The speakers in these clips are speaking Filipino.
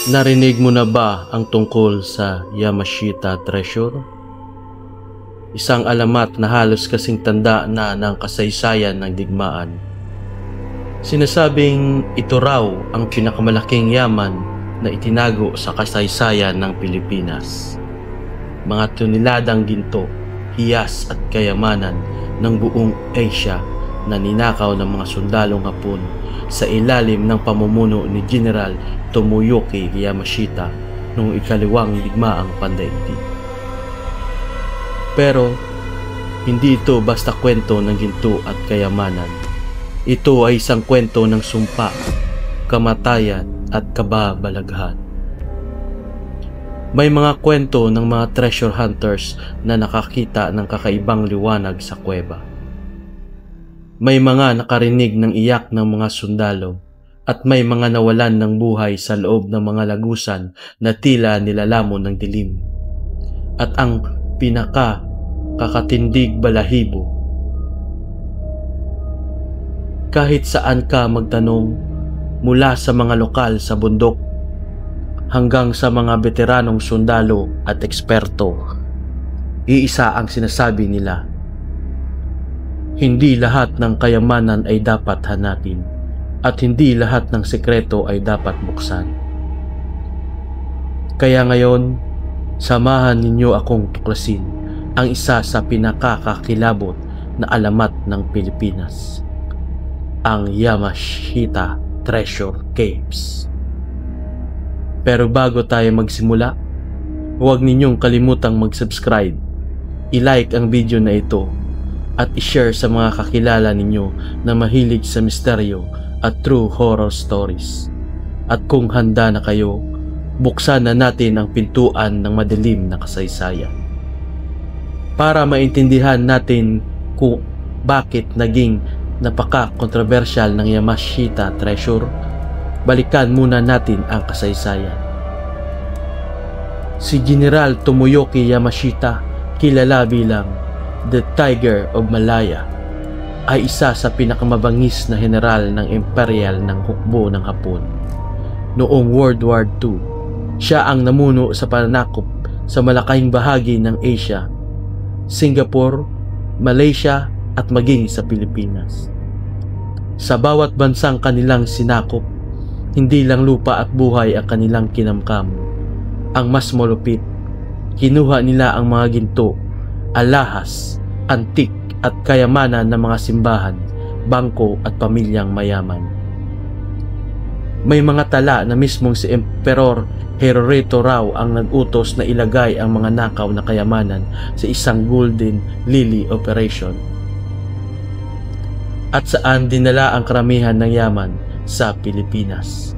Narinig mo na ba ang tungkol sa Yamashita Treasure? Isang alamat na halos kasing tanda na ng kasaysayan ng digmaan. Sinasabing ito raw ang pinakamalaking yaman na itinago sa kasaysayan ng Pilipinas. Mga toniladang ginto, hiyas at kayamanan ng buong Asia na ninakaw ng mga sundalong Hapon sa ilalim ng pamumuno ni General Tomoyuki Yamashita noong ikalawang digmaang pandaigdig. Pero hindi ito basta kwento ng ginto at kayamanan. Ito ay isang kwento ng sumpa, kamatayan at kababalaghan. May mga kwento ng mga treasure hunters na nakakita ng kakaibang liwanag sa kuweba. May mga nakarinig ng iyak ng mga sundalo at may mga nawalan ng buhay sa loob ng mga lagusan na tila nilalamon ng dilim. At ang pinaka-kakatindig balahibo, kahit saan ka magtanong, mula sa mga lokal sa bundok hanggang sa mga veteranong sundalo at eksperto, iisa ang sinasabi nila: hindi lahat ng kayamanan ay dapat hanapin at hindi lahat ng sekreto ay dapat buksan. Kaya ngayon, samahan ninyo akong tuklasin ang isa sa pinakakakilabot na alamat ng Pilipinas, ang Yamashita Treasure Caves. Pero bago tayo magsimula, huwag ninyong kalimutang mag-subscribe, i-like ang video na ito at i-share sa mga kakilala ninyo na mahilig sa misteryo at true horror stories. At kung handa na kayo, buksan na natin ang pintuan ng madilim na kasaysayan. Para maintindihan natin kung bakit naging napaka-kontrobersyal ng Yamashita Treasure, balikan muna natin ang kasaysayan. Si General Tomoyuki Yamashita, kilala bilang The Tiger of Malaya, ay isa sa pinakamabangis na general ng imperial ng hukbo ng Hapon. Noong World War II, siya ang namuno sa pananakop sa malakihang bahagi ng Asia, Singapore, Malaysia at maging sa Pilipinas. Sa bawat bansang kanilang sinakop, hindi lang lupa at buhay ang kanilang kinamkam. Ang mas malupit, kinuha nila ang mga ginto, alahas, antik at kayamanan ng mga simbahan, bangko at pamilyang mayaman. May mga tala na mismong si Emperor Hirohito raw ang nag-utos na ilagay ang mga nakaw na kayamanan sa isang Golden Lily Operation. At saan dinala ang karamihan ng yaman? Sa Pilipinas.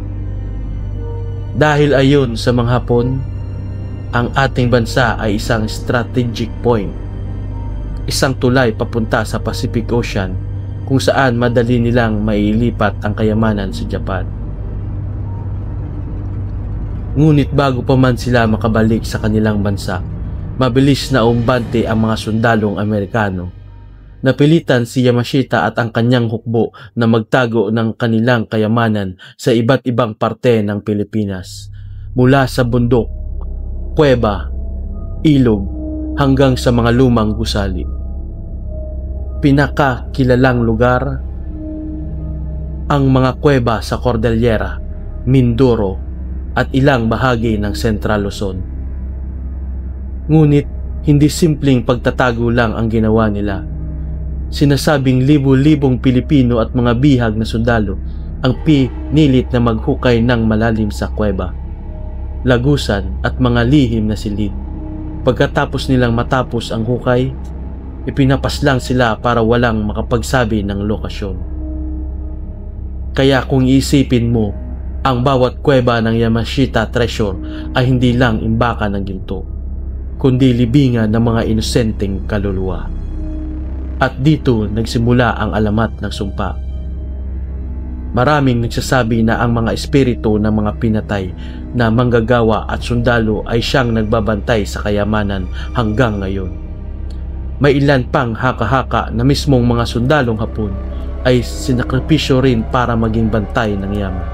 Dahil ayon sa mga Hapon, ang ating bansa ay isang strategic point, isang tulay papunta sa Pacific Ocean kung saan madali nilang mailipat ang kayamanan sa Japan. Ngunit bago pa man sila makabalik sa kanilang bansa, mabilis na umbante ang mga sundalong Amerikano. Napilitan si Yamashita at ang kanyang hukbo na magtago ng kanilang kayamanan sa iba't ibang parte ng Pilipinas, mula sa bundok, kuweba, ilog, hanggang sa mga lumang gusali. Pinakakilalang lugar, ang mga kuweba sa Cordillera, Mindoro, at ilang bahagi ng Central Luzon. Ngunit hindi simpleng pagtatago lang ang ginawa nila. Sinasabing libu-libong Pilipino at mga bihag na sundalo ang pinilit na maghukay ng malalim sa kuweba, lagusan at mga lihim na silid. Pagkatapos nilang matapos ang hukay, ipinapaslang sila para walang makapagsabi ng lokasyon. Kaya kung iisipin mo, ang bawat kuweba ng Yamashita Treasure ay hindi lang imbakan ng ginto, kundi libingan ng mga inosenteng kaluluwa. At dito nagsimula ang alamat ng sumpa. Maraming nagsasabi na ang mga espiritu ng mga pinatay na manggagawa at sundalo ay siyang nagbabantay sa kayamanan hanggang ngayon. May ilan pang haka-haka na mismong mga sundalong Hapon ay sinakripisyo rin para maging bantay ng yaman.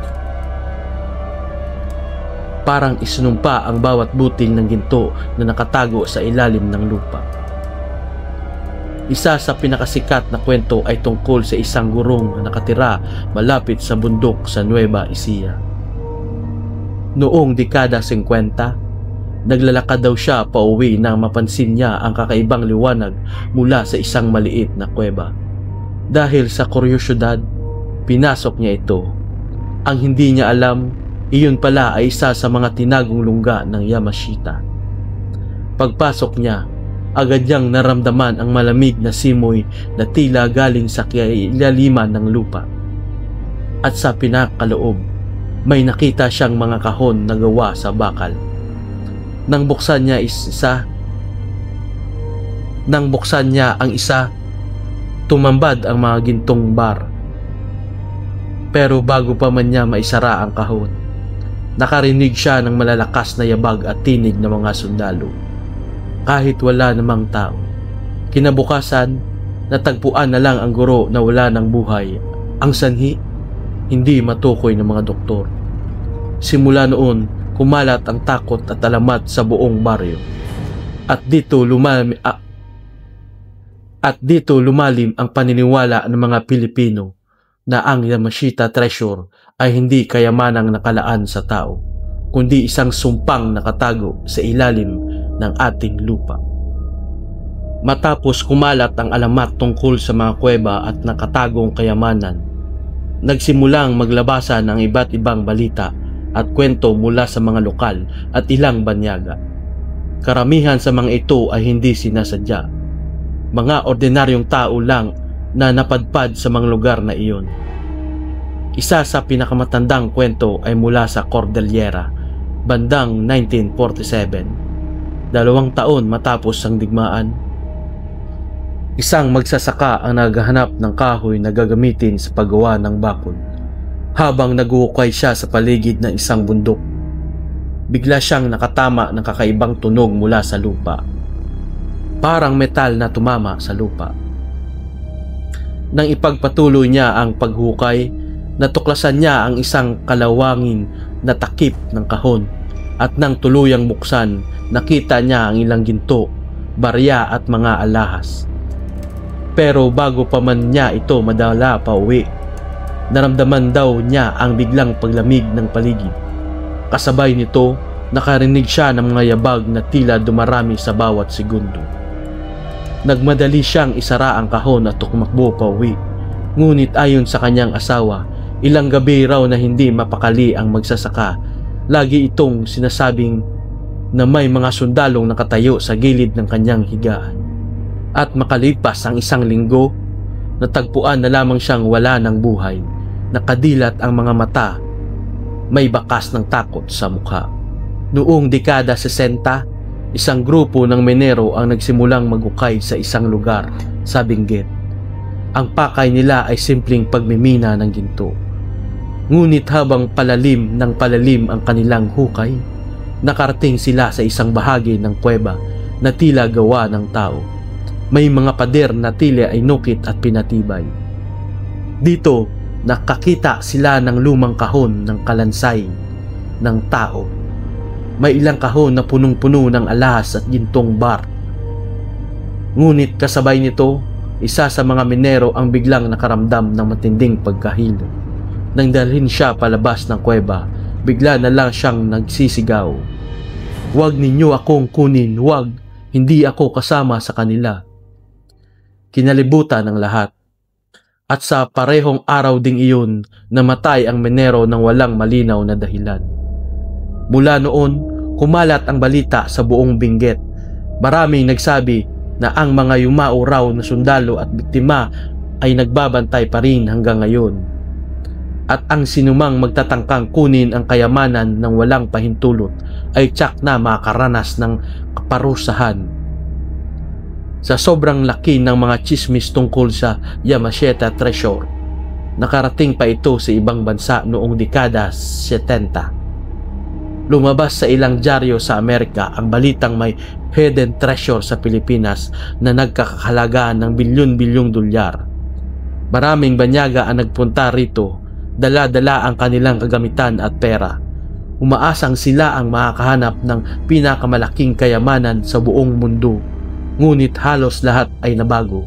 Parang isinumpa ang bawat butil ng ginto na nakatago sa ilalim ng lupa. Isa sa pinakasikat na kwento ay tungkol sa isang gurong na nakatira malapit sa bundok sa Nueva Ecija. Noong dekada 50, naglalakad daw siya pauwi nang mapansin niya ang kakaibang liwanag mula sa isang maliit na kuweba. Dahil sa kuryosidad, pinasok niya ito. Ang hindi niya alam, iyon pala ay isa sa mga tinagong lungga ng Yamashita. Pagpasok niya, agad niyang naramdaman ang malamig na simoy na tila galing sa kailaliman ng lupa. At sa pinakaloob, may nakita siyang mga kahon na gawa sa bakal. Nang buksan niya ang isa, tumambad ang mga gintong bar. Pero bago pa man niya maisara ang kahon, nakarinig siya ng malalakas na yabag at tinig ng mga sundalo. Kahit wala namang tao. Kinabukasan, natagpuan na lang ang guro na wala ng buhay. Ang sanhi, hindi matukoy ng mga doktor. Simula noon, kumalat ang takot at alamat sa buong baryo. At dito lumalim ang paniniwala ng mga Pilipino na ang Yamashita Treasure ay hindi kayamanang nakalaan sa tao, kundi isang sumpang nakatago sa ilalim ng ating lupa. Matapos kumalat ang alamat tungkol sa mga kuweba at nakatagong kayamanan, nagsimulang maglabasan ang iba't ibang balita at kwento mula sa mga lokal at ilang banyaga. Karamihan sa mga ito ay hindi sinasadya. Mga ordinaryong tao lang na napadpad sa mga lugar na iyon. Isa sa pinakamatandang kwento ay mula sa Cordillera, bandang 1947. 2 taon matapos ang digmaan, isang magsasaka ang naghahanap ng kahoy na gagamitin sa paggawa ng bakod. Habang naguhukay siya sa paligid ng isang bundok, bigla siyang nakatama ng kakaibang tunog mula sa lupa. Parang metal na tumama sa lupa. Nang ipagpatuloy niya ang paghukay, natuklasan niya ang isang kalawangin na takip ng kahon, at nang tuluyang buksan, nakita niya ang ilang ginto, barya at mga alahas. Pero bago pa man niya ito madala pa uwi, naramdaman daw niya ang biglang paglamig ng paligid. Kasabay nito, nakarinig siya ng mga yabag na tila dumarami sa bawat segundo. Nagmadali siyang isara ang kahon at tumakbo pa uwi. Ngunit ayon sa kanyang asawa, ilang gabi raw na hindi mapakali ang magsasaka. Lagi itong sinasabing na may mga sundalong nakatayo sa gilid ng kanyang higaan. At makalipas ang 1 linggo, natagpuan na lamang siyang wala ng buhay. Nakadilat ang mga mata, may bakas ng takot sa mukha. Noong dekada 60, isang grupo ng minero ang nagsimulang maghukay sa isang lugar sa Benguet. Ang pakay nila ay simpleng pagmimina ng ginto. Ngunit habang palalim ng palalim ang kanilang hukay, nakarating sila sa isang bahagi ng kuweba na tila gawa ng tao. May mga pader na tila ay nukit at pinatibay. Dito, nakakita sila ng lumang kahon ng kalansay ng tao. May ilang kahon na punong-puno ng alahas at gintong bar. Ngunit kasabay nito, isa sa mga minero ang biglang nakaramdam ng matinding pagkahilo. Nang dalhin siya palabas ng kuweba, bigla na lang siyang nagsisigaw, "Huwag ninyo akong kunin, huwag, hindi ako kasama sa kanila." Kinalibutan ng lahat. At sa parehong araw ding iyon, namatay ang minero ng walang malinaw na dahilan. Mula noon, kumalat ang balita sa buong Benguet. Maraming nagsabi na ang mga yumao raw na sundalo at biktima ay nagbabantay pa rin hanggang ngayon. At ang sinumang magtatangkang kunin ang kayamanan ng walang pahintulot ay tiyak na makaranas ng kaparusahan. Sa sobrang laki ng mga chismis tungkol sa Yamashita Treasure, nakarating pa ito sa ibang bansa noong dekada 70. Lumabas sa ilang dyaryo sa Amerika ang balitang may hidden treasure sa Pilipinas na nagkakahalaga ng bilyon-bilyong dolyar. Maraming banyaga ang nagpunta rito, dala-dala ang kanilang kagamitan at pera. Umaasang sila ang makakahanap ng pinakamalaking kayamanan sa buong mundo, ngunit halos lahat ay nabago.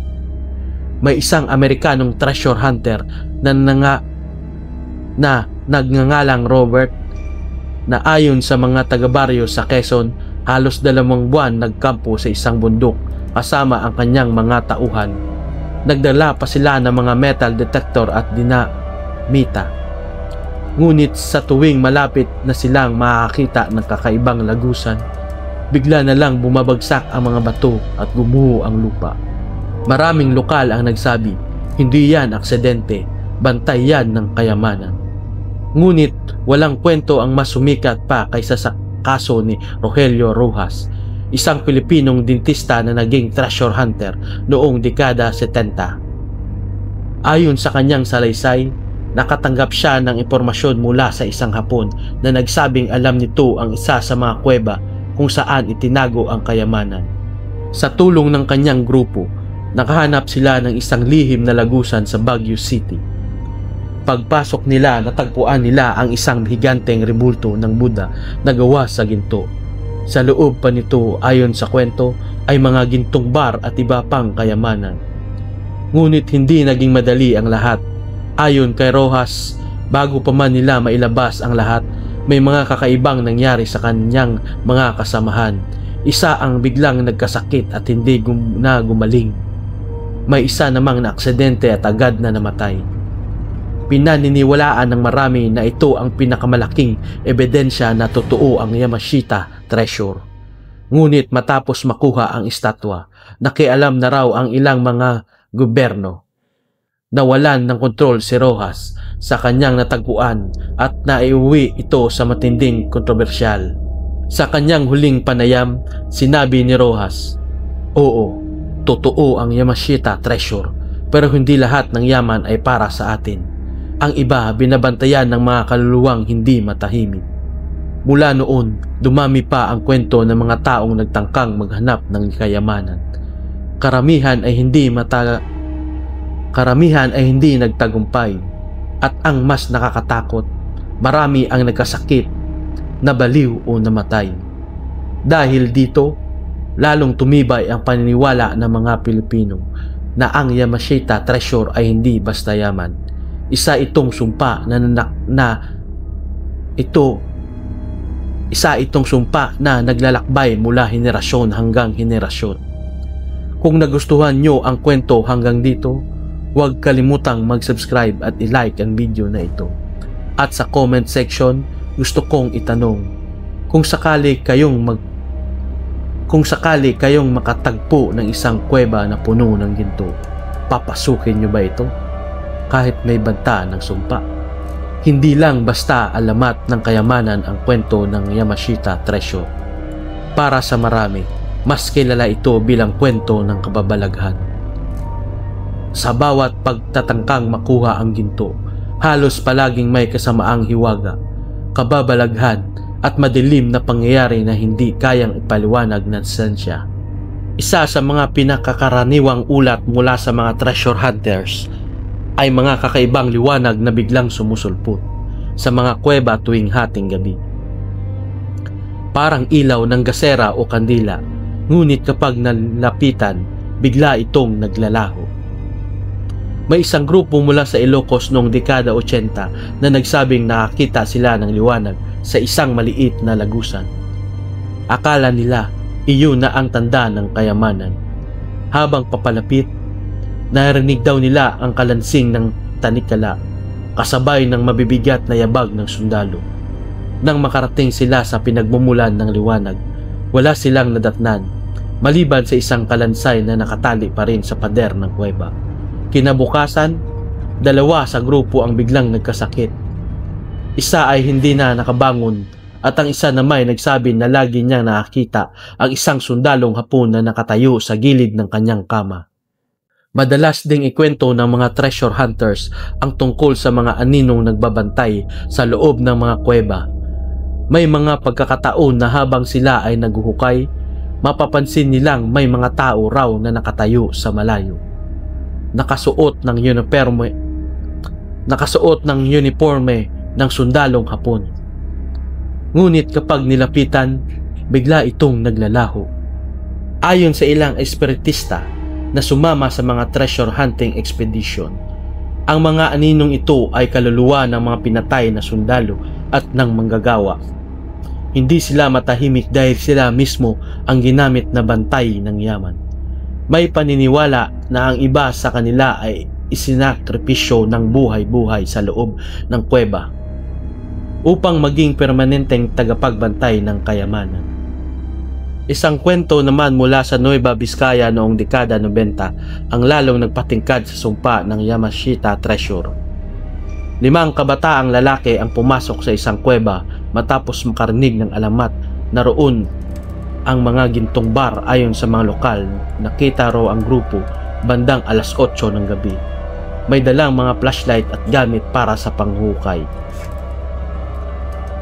May isang Amerikanong treasure hunter na nagngangalang Robert na ayon sa mga taga-baryo sa Quezon, halos 2 buwan nagkampo sa isang bundok kasama ang kanyang mga tauhan. Nagdala pa sila ng mga metal detector at dinamita. Ngunit sa tuwing malapit na silang makakita ng kakaibang lagusan, bigla na lang bumabagsak ang mga bato at gumuho ang lupa. Maraming lokal ang nagsabi, hindi yan aksidente, bantay yan ng kayamanan. Ngunit walang kwento ang mas sumikat pa kaysa sa kaso ni Rogelio Rojas, isang Pilipinong dentista na naging treasure hunter noong dekada 70. Ayon sa kanyang salaysay, nakatanggap siya ng impormasyon mula sa isang Hapon na nagsabing alam nito ang isa sa mga kuweba kung saan itinago ang kayamanan. Sa tulong ng kanyang grupo, nakahanap sila ng isang lihim na lagusan sa Baguio City. Pagpasok nila, natagpuan nila ang isang higanteng rebulto ng Buddha na gawa sa ginto. Sa loob pa nito, ayon sa kwento, ay mga gintong bar at iba pang kayamanan. Ngunit hindi naging madali ang lahat. Ayon kay Rojas, bago pa man nila mailabas ang lahat, may mga kakaibang nangyari sa kanyang mga kasamahan. Isa ang biglang nagkasakit at hindi gumaling. May isa namang naaksidente at agad na namatay. Pinaniniwalaan ng marami na ito ang pinakamalaking ebidensya na totoo ang Yamashita treasure. Ngunit matapos makuha ang estatwa, nakialam na raw ang ilang mga gobyerno. Nawalan ng kontrol si Rojas sa kanyang natagpuan at naiuwi ito sa matinding kontrobersyal. Sa kanyang huling panayam, sinabi ni Rojas, "Oo, totoo ang Yamashita treasure, pero hindi lahat ng yaman ay para sa atin. Ang iba binabantayan ng mga kaluluwang hindi matahimik." Mula noon, dumami pa ang kwento ng mga taong nagtangkang maghanap ng kayamanan. Karamihan ay hindi nagtagumpay, at ang mas nakakatakot, marami ang nagkasakit, nabaliw o namatay. Dahil dito, lalong tumibay ang paniniwala ng mga Pilipino na ang Yamashita treasure ay hindi basta yaman. Isa itong sumpa na naglalakbay mula henerasyon hanggang henerasyon. Kung nagustuhan nyo ang kwento hanggang dito, huwag kalimutang mag-subscribe at i-like ang video na ito. At sa comment section, gusto kong itanong, kung sakali kayong makatagpo ng isang kuweba na puno ng ginto, papasukin nyo ba ito? Kahit may banta ng sumpa. Hindi lang basta alamat ng kayamanan ang kwento ng Yamashita treasure. Para sa marami, mas kilala ito bilang kwento ng kababalaghan. Sa bawat pagtatangkang makuha ang ginto, halos palaging may kasamaang hiwaga, kababalaghan at madilim na pangyayari na hindi kayang ipaliwanag ng siyensya. Isa sa mga pinakakaraniwang ulat mula sa mga treasure hunters ay mga kakaibang liwanag na biglang sumusulpot sa mga kuweba tuwing hating gabi. Parang ilaw ng gasera o kandila, ngunit kapag nalapitan, bigla itong naglalaho. May isang grupo mula sa Ilocos noong dekada 80 na nagsabing nakakita sila ng liwanag sa isang maliit na lagusan. Akala nila iyon na ang tanda ng kayamanan. Habang papalapit, narinig daw nila ang kalansing ng tanikala, kasabay ng mabibigat na yabag ng sundalo. Nang makarating sila sa pinagmumulan ng liwanag, wala silang nadatnan, maliban sa isang kalansay na nakatali pa rin sa pader ng kuweba. Kinabukasan, 2 sa grupo ang biglang nagkasakit. Isa ay hindi na nakabangon at ang isa naman ay nagsabi na lagi niyang nakakita ang isang sundalong Hapon na nakatayo sa gilid ng kanyang kama. Madalas ding ikwento ng mga treasure hunters ang tungkol sa mga aninong nagbabantay sa loob ng mga kuweba. May mga pagkakataon na habang sila ay naghuhukay, mapapansin nilang may mga tao raw na nakatayo sa malayo. Nakasuot ng uniforme ng sundalong Hapon. Ngunit kapag nilapitan, bigla itong naglalaho. Ayon sa ilang espiritista na sumama sa mga treasure hunting expedition, ang mga aninong ito ay kaluluwa ng mga pinatay na sundalo at ng manggagawa. Hindi sila matahimik dahil sila mismo ang ginamit na bantay ng yaman. May paniniwala na ang iba sa kanila ay isinakripisyo ng buhay-buhay sa loob ng kuweba upang maging permanenteng tagapagbantay ng kayamanan. Isang kwento naman mula sa Nueva Vizcaya noong dekada 90 ang lalong nagpatingkad sa sumpa ng Yamashita Treasure. 5 kabataang lalaki ang pumasok sa isang kuweba matapos makarinig ng alamat na roon ang mga gintong bar. Ayon sa mga lokal, nakita raw ang grupo bandang alas 8 ng gabi. May dalang mga flashlight at gamit para sa panghukay.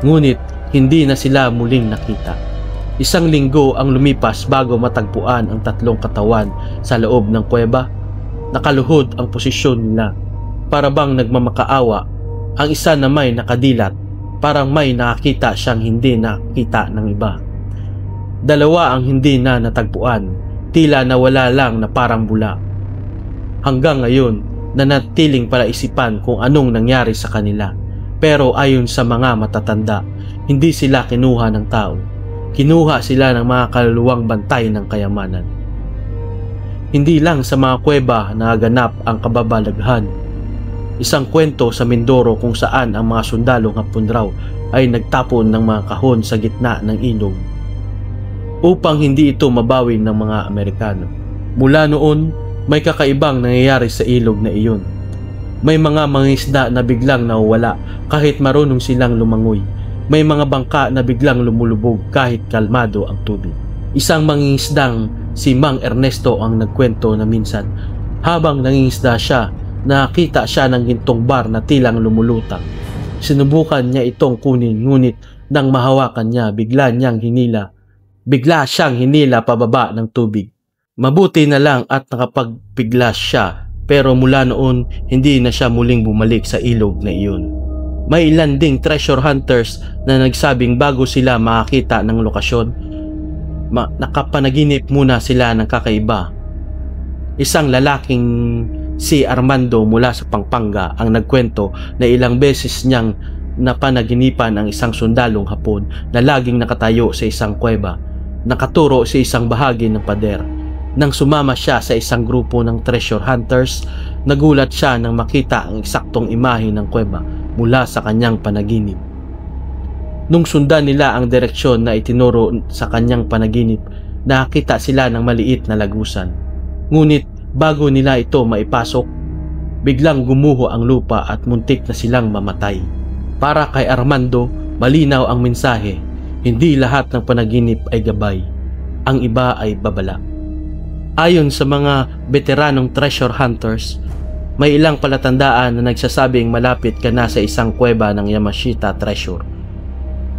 Ngunit hindi na sila muling nakita. Isang linggo ang lumipas bago matagpuan ang 3 katawan sa loob ng kuweba. Nakaluhod ang posisyon nila, para bang nagmamakaawa. Ang isa na may nakadilat, parang may nakakita siyang hindi nakita ng iba. 2 ang hindi na natagpuan, tila nawala lang na parang bula. Hanggang ngayon, nanatiling palaisipan kung anong nangyari sa kanila. Pero ayon sa mga matatanda, hindi sila kinuha ng tao. Kinuha sila ng mga kaluluwang bantay ng kayamanan. Hindi lang sa mga kuweba naganap ang kababalaghan. Isang kwento sa Mindoro kung saan ang mga sundalong Hapon raw ay nagtapon ng mga kahon sa gitna ng ilog upang hindi ito mabawi ng mga Amerikano. Mula noon, may kakaibang nangyayari sa ilog na iyon. May mga mangingisda na biglang nawawala kahit marunong silang lumangoy. May mga bangka na biglang lumulubog kahit kalmado ang tubig. Isang mangingisdang si Mang Ernesto ang nagkwento na minsan, habang nangingisda siya, nakita siya ng gintong bar na tilang lumulutang. Sinubukan niya itong kunin, ngunit nang mahawakan niya, bigla siyang hinila pababa ng tubig. Mabuti na lang at nakapagpiglas siya, pero mula noon hindi na siya muling bumalik sa ilog na iyon. May ilan ding treasure hunters na nagsabing bago sila makakita ng lokasyon, nakapanaginip muna sila ng kakaiba. Isang lalaking si Armando mula sa Pampanga ang nagkwento na ilang beses niyang napanaginipan ang isang sundalong Hapon na laging nakatayo sa isang kuweba, nakaturo sa isang bahagi ng pader. Nang sumama siya sa isang grupo ng treasure hunters, nagulat siya nang makita ang eksaktong imahe ng kuweba mula sa kanyang panaginip. Nung sundan nila ang direksyon na itinuro sa kanyang panaginip, nakakita sila ng maliit na lagusan. Ngunit bago nila ito maipasok, biglang gumuho ang lupa at muntik na silang mamatay. Para kay Armando, malinaw ang mensahe. Hindi lahat ng panaginip ay gabay. Ang iba ay babala. Ayon sa mga veteranong treasure hunters, may ilang palatandaan na nagsasabing malapit ka na sa isang kuweba ng Yamashita Treasure.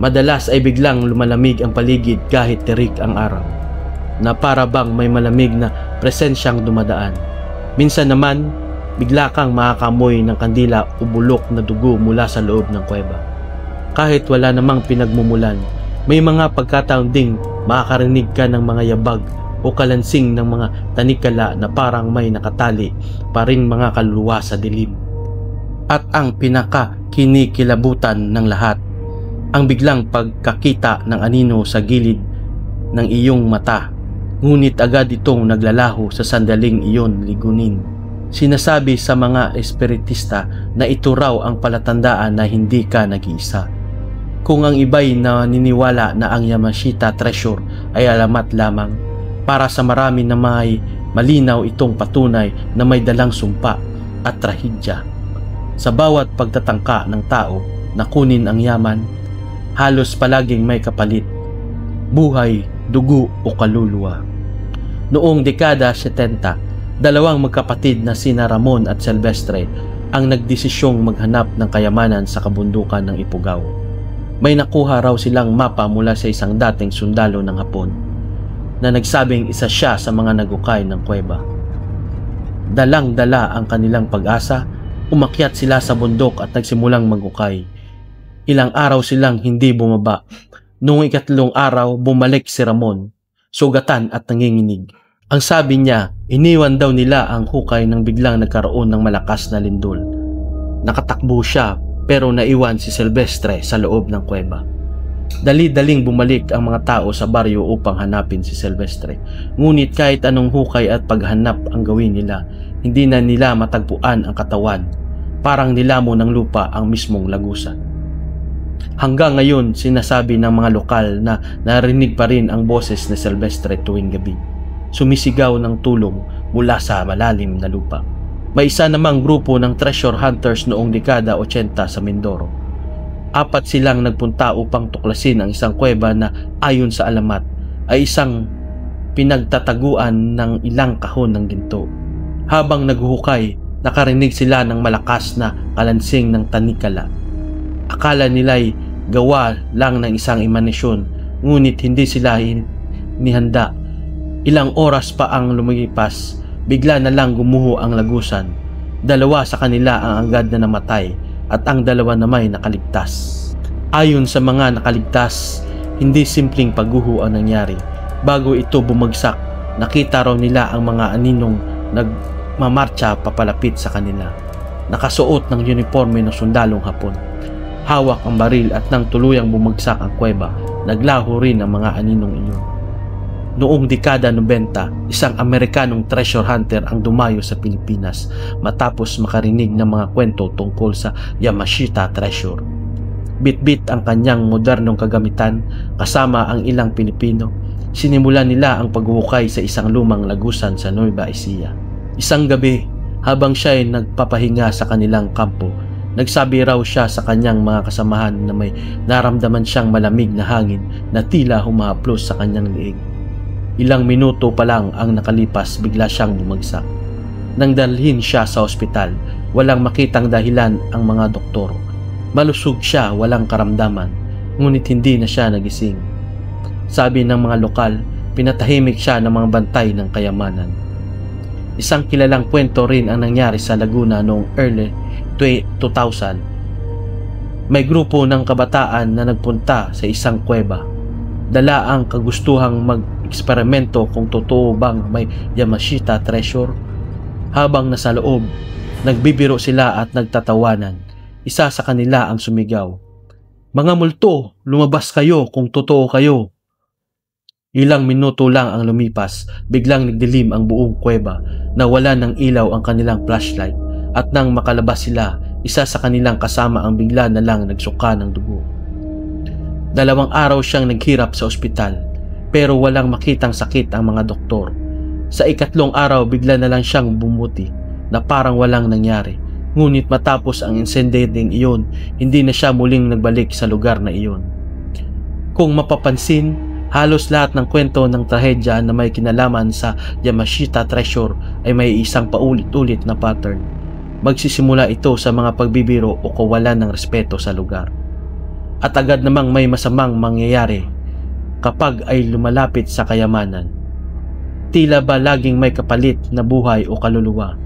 Madalas ay biglang lumalamig ang paligid kahit terik ang araw, na para bang may malamig na presensyang dumadaan. Minsan naman, bigla kang makakamoy ng kandila o bulok na dugo mula sa loob ng kuweba. Kahit wala namang pinagmumulan, may mga pagkataon ding makakarinig ka ng mga yabag o kalansing ng mga tanikala na parang may nakatali pa ring mga kaluluwa sa dilim. At ang pinaka-kinikilabutan ng lahat, ang biglang pagkakita ng anino sa gilid ng iyong mata, ngunit agad itong naglalaho sa sandaling iyon ligunin. Sinasabi sa mga espiritista na ito raw ang palatandaan na hindi ka nag-iisa. Kung ang iba'y naniniwala na ang Yamashita Treasure ay alamat lamang, para sa marami na may malinaw itong patunay na may dalang sumpa at trahedya. Sa bawat pagtatangka ng tao na kunin ang yaman, halos palaging may kapalit, buhay, dugo o kaluluwa. Noong dekada 70, 2 magkapatid na sina Ramon at Silvestre ang nagdesisyong maghanap ng kayamanan sa kabundukan ng Ifugao. May nakuha raw silang mapa mula sa isang dating sundalo ng Hapon na nagsabing isa siya sa mga nagukay ng kuweba. Dalang-dala ang kanilang pag-asa, umakyat sila sa bundok at nagsimulang magukay. Ilang araw silang hindi bumaba. Noong ikatlong araw, bumalik si Ramon, sugatan at nanginginig. Ang sabi niya, iniwan daw nila ang hukay nang biglang nagkaroon ng malakas na lindol. Nakatakbo siya pero naiwan si Silvestre sa loob ng kuweba. Dali-daling bumalik ang mga tao sa baryo upang hanapin si Silvestre. Ngunit kahit anong hukay at paghanap ang gawin nila, hindi na nila matagpuan ang katawan. Parang nilamo ng lupa ang mismong lagusan. Hanggang ngayon, sinasabi ng mga lokal na narinig pa rin ang boses ni Silvestre tuwing gabi. Sumisigaw ng tulong mula sa malalim na lupa. May isa namang grupo ng treasure hunters noong dekada 80 sa Mindoro. 4 silang nagpunta upang tuklasin ang isang kuweba na ayon sa alamat ay isang pinagtataguan ng ilang kahon ng ginto. Habang naghuhukay, nakarinig sila ng malakas na kalansing ng tanikala. Akala nila'y gawa lang ng isang imanisyon, ngunit hindi sila nihanda. Ilang oras pa ang lumipas, bigla na lang gumuho ang lagusan. 2 sa kanila ang agad na namatay at ang 2 naman nakaligtas. Ayon sa mga nakaligtas, hindi simpleng pagguho ang nangyari. Bago ito bumagsak, nakita raw nila ang mga aninong nagmamarcha papalapit sa kanila. Nakasuot ng uniforme ng sundalong Hapon. Hawak ang baril at nang tuluyang bumagsak ang kuweba, naglaho rin ang mga aninong iyon. Noong dekada 90, isang Amerikanong treasure hunter ang dumayo sa Pilipinas matapos makarinig ng mga kwento tungkol sa Yamashita Treasure. Bit-bit ang kanyang modernong kagamitan kasama ang ilang Pilipino. Sinimulan nila ang paghuhukay sa isang lumang lagusan sa Nueva Ecija. Isang gabi, habang siya ay nagpapahinga sa kanilang kampo, nagsabi raw siya sa kanyang mga kasamahan na may naramdaman siyang malamig na hangin na tila humahaplos sa kanyang liig. Ilang minuto pa lang ang nakalipas, bigla siyang bumagsak. Nang dalhin siya sa ospital, walang makitang dahilan ang mga doktor. Malusog siya, walang karamdaman, ngunit hindi na siya nagising. Sabi ng mga lokal, pinatahimik siya ng mga bantay ng kayamanan. Isang kilalang kwento rin ang nangyari sa Laguna noong early 2000. May grupo ng kabataan na nagpunta sa isang kuweba. Dala ang kagustuhang mag-eksperimento kung totoo bang may Yamashita Treasure. Habang nasa loob, nagbibiro sila at nagtatawanan. Isa sa kanila ang sumigaw, "Mga multo, lumabas kayo kung totoo kayo." Ilang minuto lang ang lumipas, biglang nagdilim ang buong kuweba, nawala ng ilaw ang kanilang flashlight, at nang makalabas sila, isa sa kanilang kasama ang bigla na lang nagsuka ng dugo. 2 araw siyang naghirap sa ospital, pero walang makitang sakit ang mga doktor. Sa ikatlong araw, bigla na lang siyang bumuti na parang walang nangyari. Ngunit matapos ang insidenteng iyon, hindi na siya muling nagbalik sa lugar na iyon. Kung mapapansin, halos lahat ng kwento ng trahedya na may kinalaman sa Yamashita Treasure ay may isang paulit-ulit na pattern. Magsisimula ito sa mga pagbibiro o kawalan ng respeto sa lugar. At agad namang may masamang mangyayari kapag ay lumalapit sa kayamanan. Tila ba laging may kapalit na buhay o kaluluwa,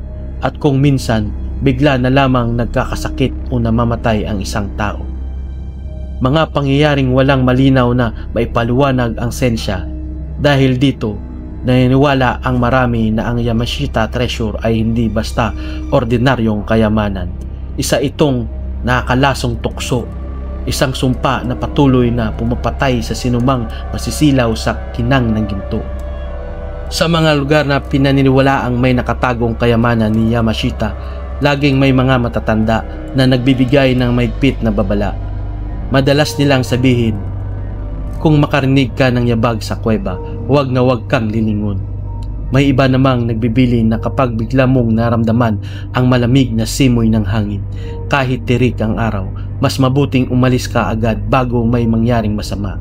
at kung minsan bigla na lamang nagkakasakit o namamatay ang isang tao. Mga pangyayaring walang malinaw na maipaliwanag ang sensya. Dahil dito, naniniwala ang marami na ang Yamashita Treasure ay hindi basta ordinaryong kayamanan. Isa itong nakakalasong tukso, isang sumpa na patuloy na pumapatay sa sinumang masisilaw sa kinang ng ginto. Sa mga lugar na pinaniniwalaang may nakatagong kayamanan ni Yamashita, laging may mga matatanda na nagbibigay ng maigpit na babala. Madalas nilang sabihin, kung makarinig ka ng yabag sa kuweba, huwag na huwag kang lilingon. May iba namang nagbibilin na kapag bigla mong naramdaman ang malamig na simoy ng hangin, kahit tirik ang araw, mas mabuting umalis ka agad bago may mangyaring masama.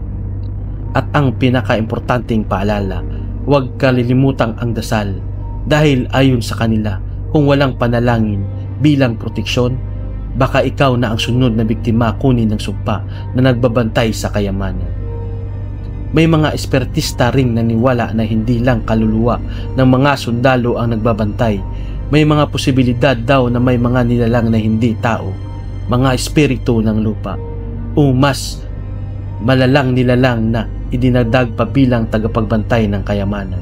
At ang pinaka-importanting paalala, huwag kalilimutang ang dasal, dahil ayon sa kanila, kung walang panalangin bilang proteksyon, baka ikaw na ang sunod na biktima kunin ng sumpa na nagbabantay sa kayamanan. May mga espertista ring naniwala na hindi lang kaluluwa ng mga sundalo ang nagbabantay. May mga posibilidad daw na may mga nilalang na hindi tao, mga espiritu ng lupa. o mas malalang nilalang na idinagdag pa bilang tagapagbantay ng kayamanan.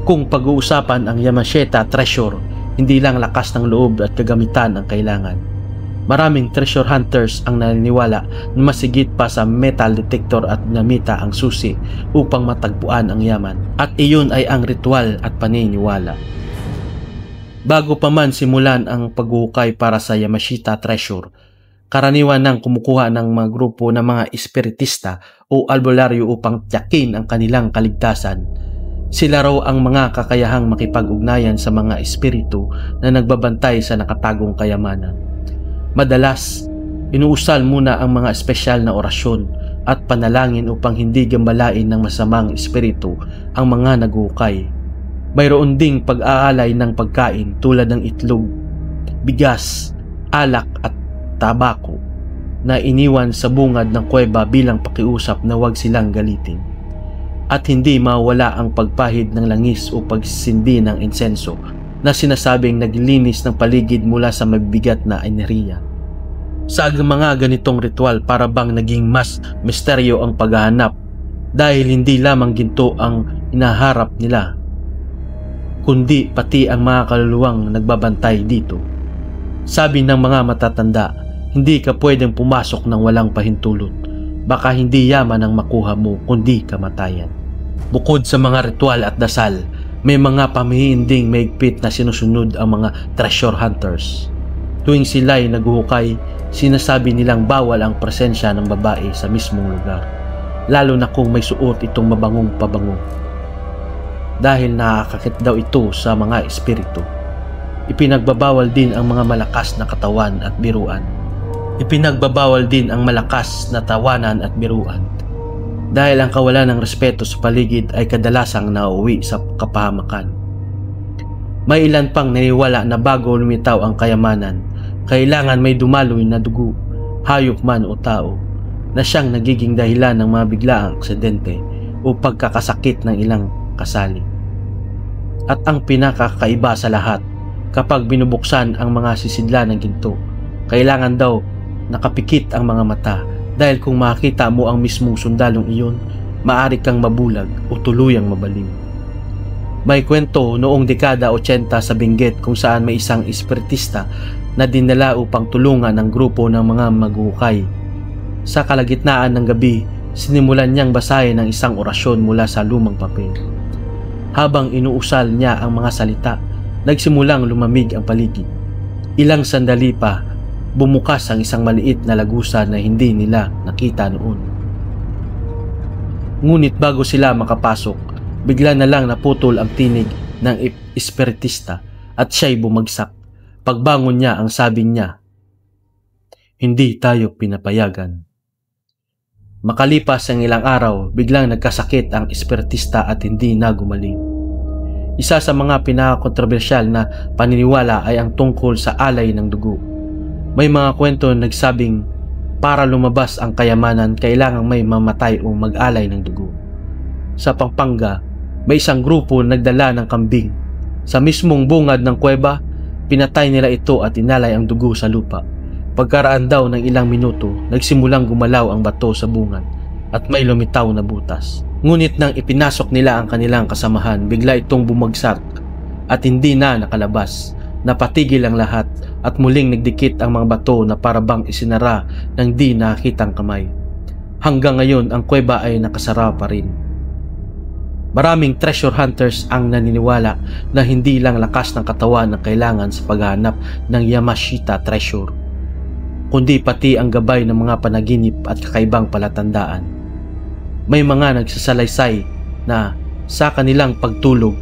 Kung pag-uusapan ang Yamashita Treasure, hindi lang lakas ng loob at kagamitan ang kailangan. Maraming treasure hunters ang naniniwala na masigit pa sa metal detector at ginamita ang susi upang matagpuan ang yaman, at iyon ay ang ritual at paniniwala. Bago pa man simulan ang paghuhukay para sa Yamashita Treasure, karaniwan nang kumukuha ng mga grupo ng mga espiritista o albularyo upang tiyakin ang kanilang kaligtasan. Sila raw ang mga kakayahang makipag-ugnayan sa mga espiritu na nagbabantay sa nakatagong kayamanan. Madalas, inuusal muna ang mga espesyal na orasyon at panalangin upang hindi gambalain ng masamang espiritu ang mga naghuhukay. Mayroon ding pag-aalay ng pagkain tulad ng itlog, bigas, alak at tabako na iniwan sa bungad ng kuweba bilang pakiusap na huwag silang galitin. At hindi mawala ang pagpahid ng langis o pagsindi ng insenso na sinasabing naglilinis ng paligid mula sa mabibigat na enerhiya. Sa mga ganitong ritual, para bang naging mas misteryo ang paghahanap dahil hindi lamang ginto ang inaharap nila, kundi pati ang mga kaluluwang nagbabantay dito. Sabi ng mga matatanda, hindi ka pwedeng pumasok ng walang pahintulot. Baka hindi yaman ang makuha mo, kundi kamatayan. Bukod sa mga ritual at dasal, may mga pamihinding maigpit na sinusunod ang mga treasure hunters. Tuwing sila'y naghuhukay, sinasabi nilang bawal ang presensya ng babae sa mismong lugar, lalo na kung may suot itong mabangong pabango, dahil nakakakit daw ito sa mga espiritu. Ipinagbabawal din ang mga malakas na katawan at biruan. Ipinagbabawal din ang malakas na tawanan at biruan, dahil ang kawalan ng respeto sa paligid ay kadalasang nauwi sa kapahamakan. May ilan pang naniwala na bago lumitaw ang kayamanan, kailangan may dumaloy na dugo, hayop man o tao, na siyang nagiging dahilan ng mga biglaang aksidente o pagkakasakit ng ilang kasali. At ang pinakakaiba sa lahat, kapag binubuksan ang mga sisidla ng ginto, kailangan daw nakapikit ang mga mata, dahil kung makita mo ang mismong sundalong iyon, maaari kang mabulag o tuluyang mabaliw. May kwento noong dekada 80 sa Benguet kung saan may isang espiritista na dinala upang tulungan ang grupo ng mga maghuhukay. Sa kalagitnaan ng gabi, sinimulan niyang basahin ang isang orasyon mula sa lumang papel. Habang inuusal niya ang mga salita, nagsimulang lumamig ang paligid. Ilang sandali pa, bumukas ang isang maliit na lagusan na hindi nila nakita noon. Ngunit bago sila makapasok, bigla na lang naputol ang tinig ng espiritista at siya'y bumagsak. Pagbangon niya, ang sabi niya, "Hindi tayo pinapayagan." Makalipas ang ilang araw, biglang nagkasakit ang espiritista at hindi na gumaling. Isa sa mga pinakakontrobersyal na paniniwala ay ang tungkol sa alay ng dugo. May mga kwento nagsabing para lumabas ang kayamanan, kailangang may mamatay o mag-alay ng dugo. Sa Pampanga, may isang grupo nagdala ng kambing. Sa mismong bungad ng kuweba, pinatay nila ito at inalay ang dugo sa lupa. Pagkaraan daw ng ilang minuto, nagsimulang gumalaw ang bato sa bungad at may lumitaw na butas. Ngunit nang ipinasok nila ang kanilang kasamahan, bigla itong bumagsak at hindi na nakalabas. Napatigil ang lahat at muling nagdikit ang mga bato na parabang isinara ng di nakitang kamay. Hanggang ngayon, ang kuweba ay nakasara pa rin. Maraming treasure hunters ang naniniwala na hindi lang lakas ng katawan ang kailangan sa paghahanap ng Yamashita Treasure, kundi pati ang gabay ng mga panaginip at kakaibang palatandaan. May mga nagsasalaysay na sa kanilang pagtulog,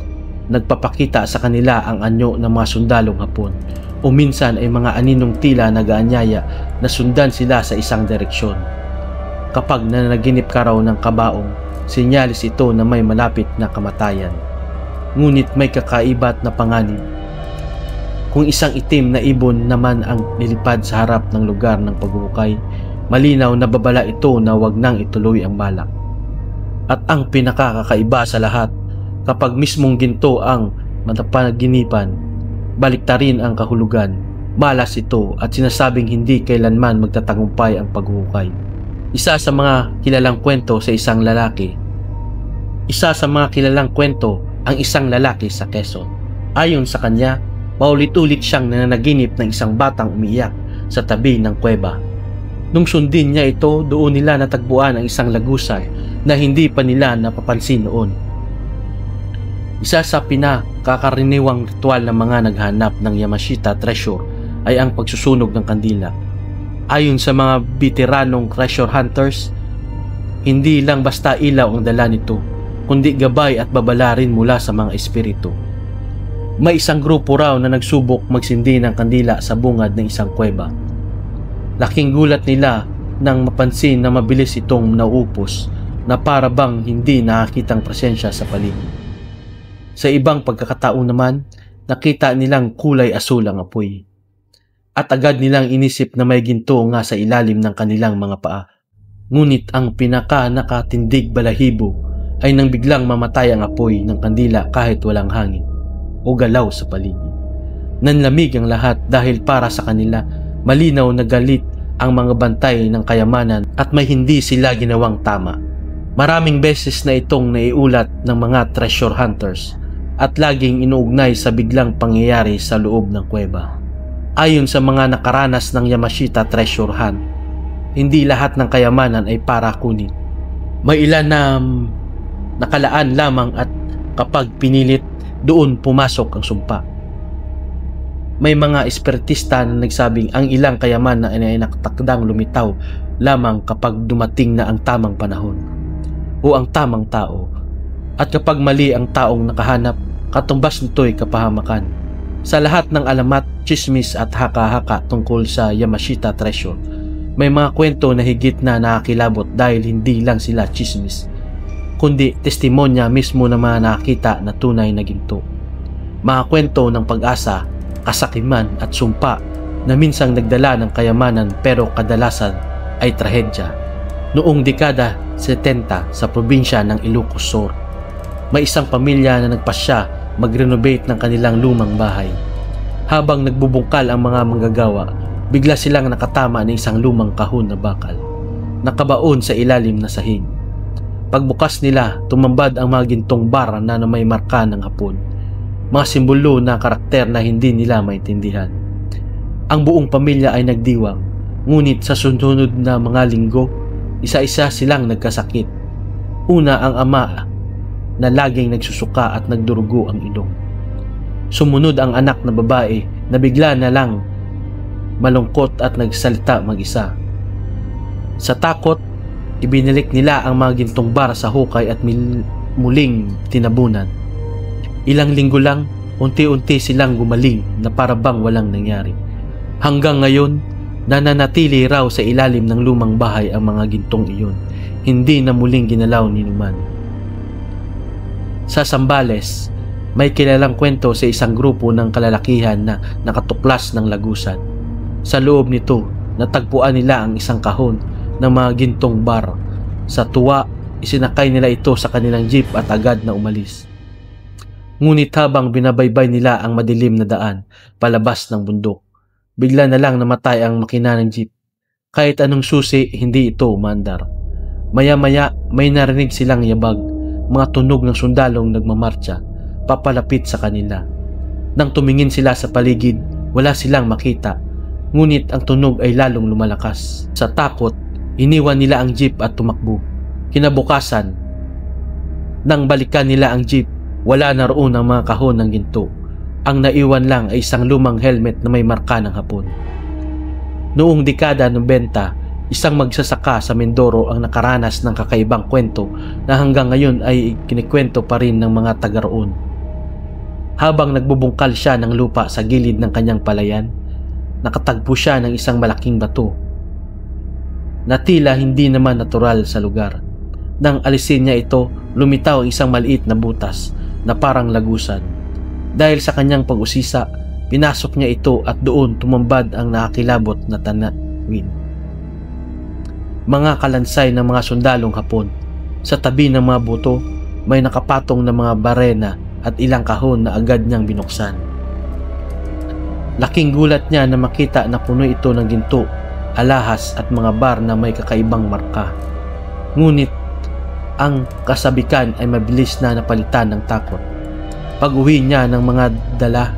nagpapakita sa kanila ang anyo ng mga sundalong Hapon, o minsan ay mga aninong tila nag-aanyaya na sundan sila sa isang direksyon. Kapag nanaginip ka raw ng kabaong, sinyalis ito na may malapit na kamatayan. Ngunit may kakaibat na panganib. Kung isang itim na ibon naman ang nilipad sa harap ng lugar ng paghuhukay, malinaw na babala ito na wag nang ituloy ang balak. At ang pinakakaiba sa lahat, kapag mismong ginto ang matapanaginipan, baliktarin ang kahulugan. Malas ito at sinasabing hindi kailanman magtatagumpay ang paghuhukay. Isa sa mga kilalang kwento ang isang lalaki sa Quezon. Ayon sa kanya, paulit-ulit siyang nananaginip ng isang batang umiiyak sa tabi ng kuweba. Nung sundin niya ito, doon nila natagpuan ang isang lagusan na hindi pa nila napapansin noon. Isa sa pinakakaraniwang ritual ng mga naghanap ng Yamashita treasure ay ang pagsusunog ng kandila. Ayon sa mga veteranong treasure hunters, hindi lang basta ilaw ang dala nito, kundi gabay at babala rin mula sa mga espiritu. May isang grupo raw na nagsubok magsindi ng kandila sa bungad ng isang kuweba. Laking gulat nila nang mapansin na mabilis itong naupos na para bang hindi nakakitang presensya sa paligid. Sa ibang pagkakataon naman, nakita nilang kulay asul ang apoy. At agad nilang inisip na may ginto nga sa ilalim ng kanilang mga paa. Ngunit ang pinaka-nakatindig balahibo ay nang biglang mamatay ang apoy ng kandila kahit walang hangin o galaw sa paligid. Nanlamig ang lahat dahil para sa kanila malinaw na galit ang mga bantay ng kayamanan at may hindi sila ginawang tama. Maraming beses na itong naiulat ng mga treasure hunters at laging inuugnay sa biglang pangyayari sa loob ng kuweba. Ayon sa mga nakaranas ng Yamashita treasure hunt, hindi lahat ng kayamanan ay para kunin. May ilan na nakalaan lamang at kapag pinilit, doon pumasok ang sumpa. May mga espiritista na nagsabing ang ilang kayamanan ay nakatakdang lumitaw lamang kapag dumating na ang tamang panahon o ang tamang tao. At kapag mali ang taong nakahanap, katumbas nito'y kapahamakan. Sa lahat ng alamat, chismis at haka-haka tungkol sa Yamashita treasure, may mga kwento na higit na nakakilabot dahil hindi lang sila chismis, kundi testimonya mismo na mga nakita na tunay na ginto. Mga kwento ng pag-asa, kasakiman at sumpa na minsang nagdala ng kayamanan pero kadalasan ay trahedya. Noong dekada 70 sa probinsya ng Ilocos Sur, may isang pamilya na nagpasya mag-renovate ng kanilang lumang bahay. Habang nagbubungkal ang mga manggagawa, bigla silang nakatama ng isang lumang kahon na bakal, nakabaon sa ilalim na sahig. Pagbukas nila, tumambad ang mga gintong bar na may marka ng hapon, mga simbolo na karakter na hindi nila maintindihan. Ang buong pamilya ay nagdiwang, ngunit sa sunod na mga linggo, isa-isa silang nagkasakit. Una ang ama na laging nagsusuka at nagdurugo ang ilong. Sumunod ang anak na babae na bigla na lang malungkot at nagsalita mag-isa. Sa takot, ibinalik nila ang mga gintong bar sa hukay at muling tinabunan. Ilang linggo lang, unti-unti silang gumaling na para bang walang nangyari. Hanggang ngayon, nananatili raw sa ilalim ng lumang bahay ang mga gintong iyon. Hindi na muling ginalaw ni Numan. Sa Zambales, may kilalang kwento sa isang grupo ng kalalakihan na nakatuklas ng lagusan. Sa loob nito, natagpuan nila ang isang kahon ng mga gintong bar. Sa tuwa, isinakay nila ito sa kanilang jeep at agad na umalis. Ngunit habang binabaybay nila ang madilim na daan palabas ng bundok, bigla na lang namatay ang makina ng jeep. Kahit anong susi, hindi ito umandar. Maya-maya, may narinig silang yabag, mga tunog ng sundalong nagmamarcha, papalapit sa kanila. Nang tumingin sila sa paligid, wala silang makita, ngunit ang tunog ay lalong lumalakas. Sa takot, iniwan nila ang jeep at tumakbo. Kinabukasan, nang balikan nila ang jeep, wala na roon ang mga kahon ng ginto. Ang naiwan lang ay isang lumang helmet na may marka ng hapon. Noong dekada 90, isang magsasaka sa Mindoro ang nakaranas ng kakaibang kwento na hanggang ngayon ay kinikwento pa rin ng mga taga roon. Habang nagbubungkal siya ng lupa sa gilid ng kanyang palayan, nakatagpo siya ng isang malaking bato na tila hindi naman natural sa lugar. Nang alisin niya ito, lumitaw ang isang maliit na butas na parang lagusan. Dahil sa kanyang pag-usisa, pinasok niya ito at doon tumambad ang nakakilabot na tanawin. Mga kalansay ng mga sundalong Hapon. Sa tabi ng mga buto, may nakapatong na mga barena at ilang kahon na agad niyang binuksan. Laking gulat niya na makita na puno ito ng ginto, alahas at mga bar na may kakaibang marka. Ngunit ang kasabikan ay mabilis na napalitan ng takot. Pag-uwi niya ng mga dala,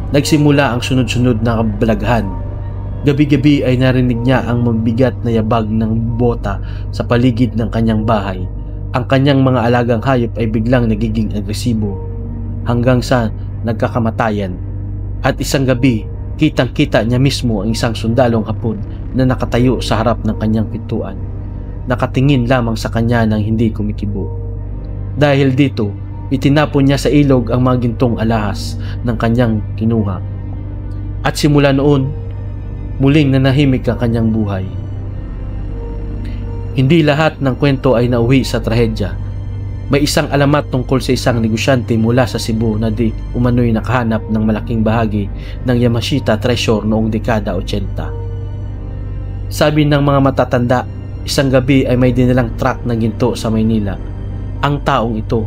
nagsimula ang sunod-sunod na kabalaghan. Gabi-gabi ay narinig niya ang mabigat na yabag ng bota sa paligid ng kanyang bahay. Ang kanyang mga alagang hayop ay biglang nagiging agresibo hanggang sa nagkakamatayan. At isang gabi, kitang-kita niya mismo ang isang sundalong Hapon na nakatayo sa harap ng kanyang pintuan. Nakatingin lamang sa kanya nang hindi kumikibo. Dahil dito, itinapon niya sa ilog ang mga gintong alahas ng kanyang kinuha. At simula noon, muling nanahimik ang kanyang buhay. Hindi lahat ng kwento ay nauwi sa trahedya. May isang alamat tungkol sa isang negosyante mula sa Cebu na di umano'y nakahanap ng malaking bahagi ng Yamashita treasure noong dekada 80. Sabi ng mga matatanda, isang gabi ay may dinalang truck ng ginto sa Maynila. Ang taong ito,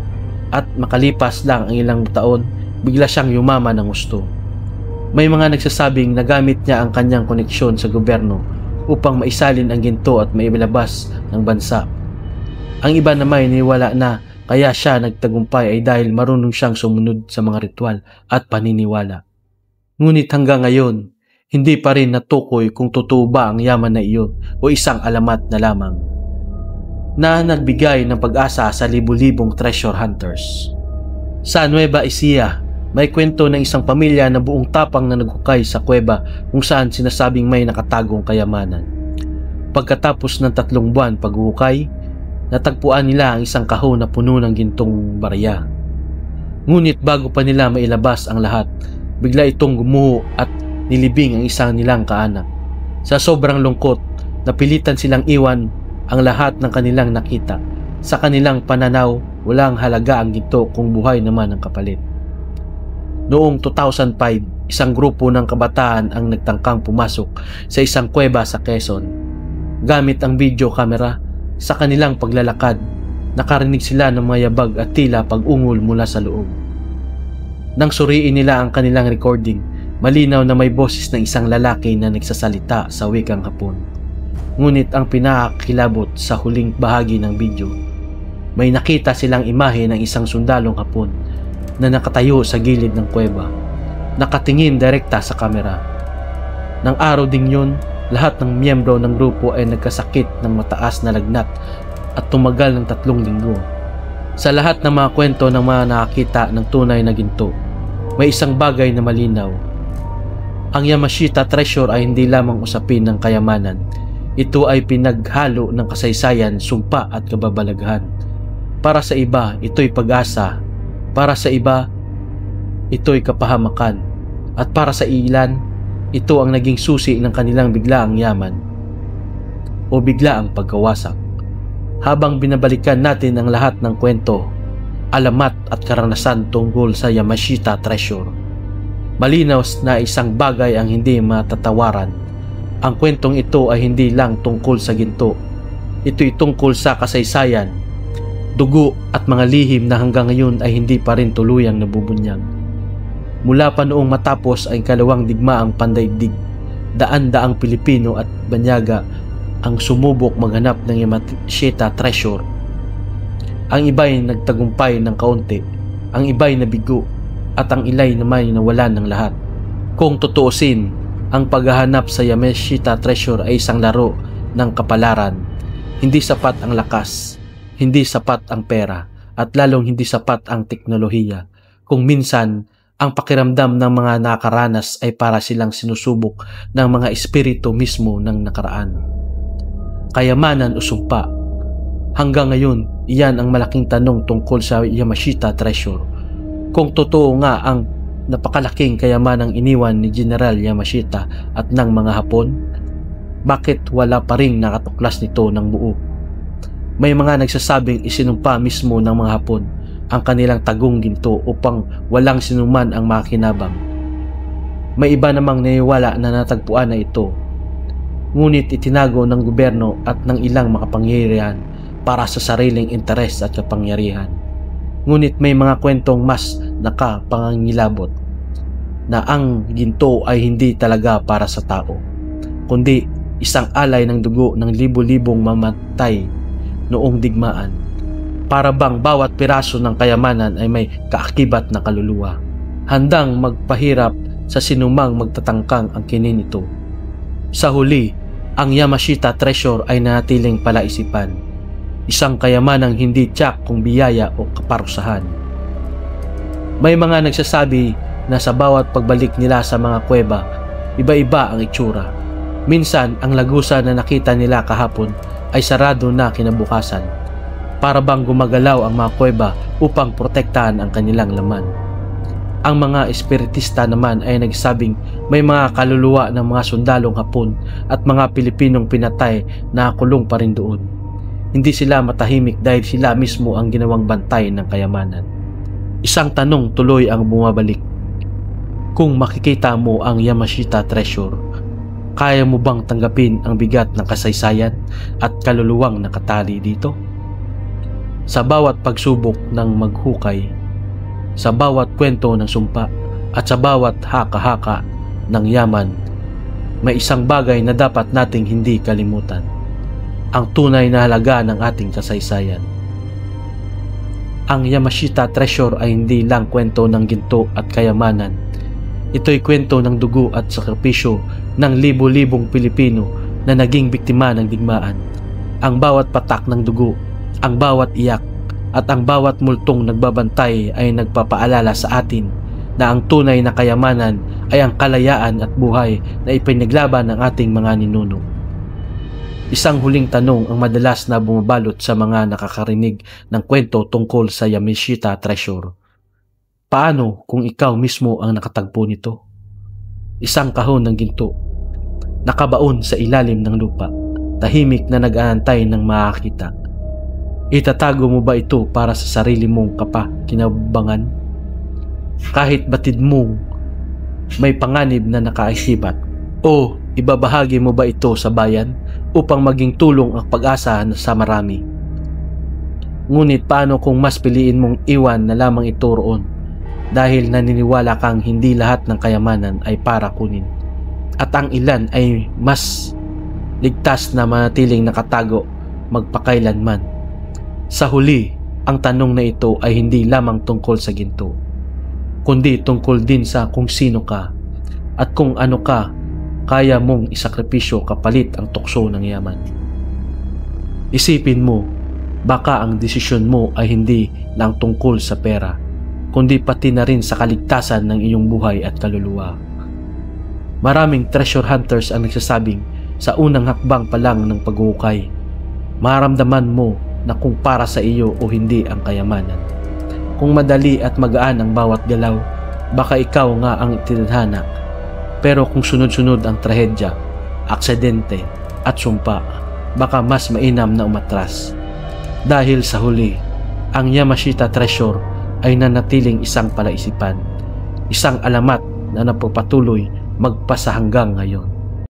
at makalipas lang ang ilang taon, bigla siyang yumaman ng gusto. May mga nagsasabing nagamit niya ang kanyang koneksyon sa gobyerno upang maisalin ang ginto at maibalabas ng bansa. Ang iba naman niniwala na kaya siya nagtagumpay ay dahil marunong siyang sumunod sa mga ritual at paniniwala. Ngunit hanggang ngayon, hindi pa rin natukoy kung totoo ba ang yaman na iyon o isang alamat na lamang na nagbigay ng pag-asa sa libu-libong treasure hunters. Sa Nueva Ecija, may kwento ng isang pamilya na buong tapang na naghukay sa kuweba kung saan sinasabing may nakatagong kayamanan. Pagkatapos ng 3 buwan paghuhukay, natagpuan nila ang isang kahon na puno ng gintong barya. Ngunit bago pa nila mailabas ang lahat, bigla itong gumuho at nilibing ang isang nilang kaanak. Sa sobrang lungkot, napilitan silang iwan ang lahat ng kanilang nakita. Sa kanilang pananaw, walang halaga ang ginto kung buhay naman ang kapalit. Noong 2005, isang grupo ng kabataan ang nagtangkang pumasok sa isang kuweba sa Quezon. Gamit ang video camera, sa kanilang paglalakad, nakarinig sila ng mga yabag at tila pag-ungol mula sa loob. Nang suriin nila ang kanilang recording, malinaw na may boses ng isang lalaki na nagsasalita sa wikang Hapon. Ngunit ang pinakakilabot sa huling bahagi ng video, may nakita silang imahe ng isang sundalong Hapon na nakatayo sa gilid ng kuweba, nakatingin direkta sa kamera. Nang araw ding yun, lahat ng miyembro ng grupo ay nagkasakit ng mataas na lagnat at tumagal ng 3 linggo. Sa lahat ng mga kwento ng mga nakakita ng tunay na ginto, may isang bagay na malinaw. Ang Yamashita treasure ay hindi lamang usapin ng kayamanan. Ito ay pinaghalo ng kasaysayan, sumpa at kababalaghan. Para sa iba, ito'y pag-asa. Para sa iba, ito'y kapahamakan. At para sa ilan, ito ang naging susi ng kanilang biglaang yaman o biglaang pagkawasak. Habang binabalikan natin ang lahat ng kwento, alamat at karanasan tungkol sa Yamashita treasure, malinaw na isang bagay ang hindi matatawaran. Ang kwentong ito ay hindi lang tungkol sa ginto. Ito'y tungkol sa kasaysayan, dugo at mga lihim na hanggang ngayon ay hindi pa rin tuluyang nabubunyag. Mula pa noong matapos ang ikalawang digmaang pandaigdig, daan-daang Pilipino at Banyaga ang sumubok maghanap ng Yamashita treasure. Ang iba'y nagtagumpay ng kaunti, ang iba'y nabigo, at ang ilay naman nawalan ng lahat. Kung tutuusin, ang paghahanap sa Yamashita treasure ay isang laro ng kapalaran. Hindi sapat ang lakas, hindi sapat ang pera, at lalong hindi sapat ang teknolohiya. Kung minsan, ang pakiramdam ng mga nakaranas ay para silang sinusubok ng mga espiritu mismo ng nakaraan. Kayamanan o sumpa. Hanggang ngayon, iyan ang malaking tanong tungkol sa Yamashita treasure. Kung totoo nga ang napakalaking kayamanang iniwan ni General Yamashita at ng mga Hapon, bakit wala pa ring nakatuklas nito ng buo? May mga nagsasabing isinumpa mismo ng mga Hapon ang kanilang tagong ginto upang walang sinuman ang makinabang. May iba namang naniwala na natagpuan na ito, ngunit itinago ng gobyerno at ng ilang makapangyarihan para sa sariling interes at kapangyarihan. Ngunit may mga kwentong mas nakapangangilabot. na ang ginto ay hindi talaga para sa tao, kundi isang alay ng dugo ng libo-libong mamatay noong digmaan. Para bang bawat piraso ng kayamanan ay may kaakibat na kaluluwa, handang magpahirap sa sinumang magtatangkang angkinin ito. Sa huli, ang Yamashita Treasure ay nanatiling palaisipan, isang kayamanang hindi tiyak kung biyaya o kaparusahan. May mga nagsasabi na sa bawat pagbalik nila sa mga kuweba, iba-iba ang itsura. Minsan, ang lagusan na nakita nila kahapon ay sarado na kinabukasan, para bang gumagalaw ang mga kuweba upang protektahan ang kanilang laman. Ang mga espiritista naman ay nagsabing may mga kaluluwa ng mga sundalong Hapon at mga Pilipinong pinatay na kulong pa rin doon. Hindi sila matahimik dahil sila mismo ang ginawang bantay ng kayamanan. Isang tanong tuloy ang bumabalik. Kung makikita mo ang Yamashita Treasure, kaya mo bang tanggapin ang bigat ng kasaysayan at kaluluwang nakatali dito? Sa bawat pagsubok ng maghukay, sa bawat kwento ng sumpa, at sa bawat haka-haka ng yaman, may isang bagay na dapat nating hindi kalimutan: ang tunay na halaga ng ating kasaysayan. Ang Yamashita Treasure ay hindi lang kwento ng ginto at kayamanan. Ito'y kwento ng dugo at sakripisyo ng libo-libong Pilipino na naging biktima ng digmaan. Ang bawat patak ng dugo, ang bawat iyak, at ang bawat multong nagbabantay ay nagpapaalala sa atin na ang tunay na kayamanan ay ang kalayaan at buhay na ipinaglaban ng ating mga ninuno. Isang huling tanong ang madalas na bumabalot sa mga nakakarinig ng kwento tungkol sa Yamashita Treasure. Paano kung ikaw mismo ang nakatagpo nito? Isang kahon ng ginto, nakabaon sa ilalim ng lupa, tahimik na nag-aantay ng makakita. Itatago mo ba ito para sa sarili mong kapakinabangan? Kahit batid mong may panganib na nakaisibat? O ibabahagi mo ba ito sa bayan upang maging tulong ang pag-asa sa marami? Ngunit paano kung mas piliin mong iwan na lamang ito roon dahil naniniwala kang hindi lahat ng kayamanan ay para kunin, at ang ilan ay mas ligtas na manatiling nakatago magpakailanman? Sa huli, ang tanong na ito ay hindi lamang tungkol sa ginto, kundi tungkol din sa kung sino ka at kung ano ka kaya mong isakripisyo kapalit ang tukso ng yaman. Isipin mo, baka ang desisyon mo ay hindi lang tungkol sa pera, kundi pati na rin sa kaligtasan ng iyong buhay at kaluluwa. Maraming treasure hunters ang nagsasabing sa unang hakbang pa lang ng paghuhukay, maramdaman mo na kung para sa iyo o hindi ang kayamanan. Kung madali at magaan ang bawat galaw, baka ikaw nga ang itinadhana. Pero kung sunod-sunod ang trahedya, aksidente at sumpa, baka mas mainam na umatras. Dahil sa huli, ang Yamashita Treasure ay nanatiling isang palaisipan, isang alamat na napapatuloy magpasa hanggang ngayon.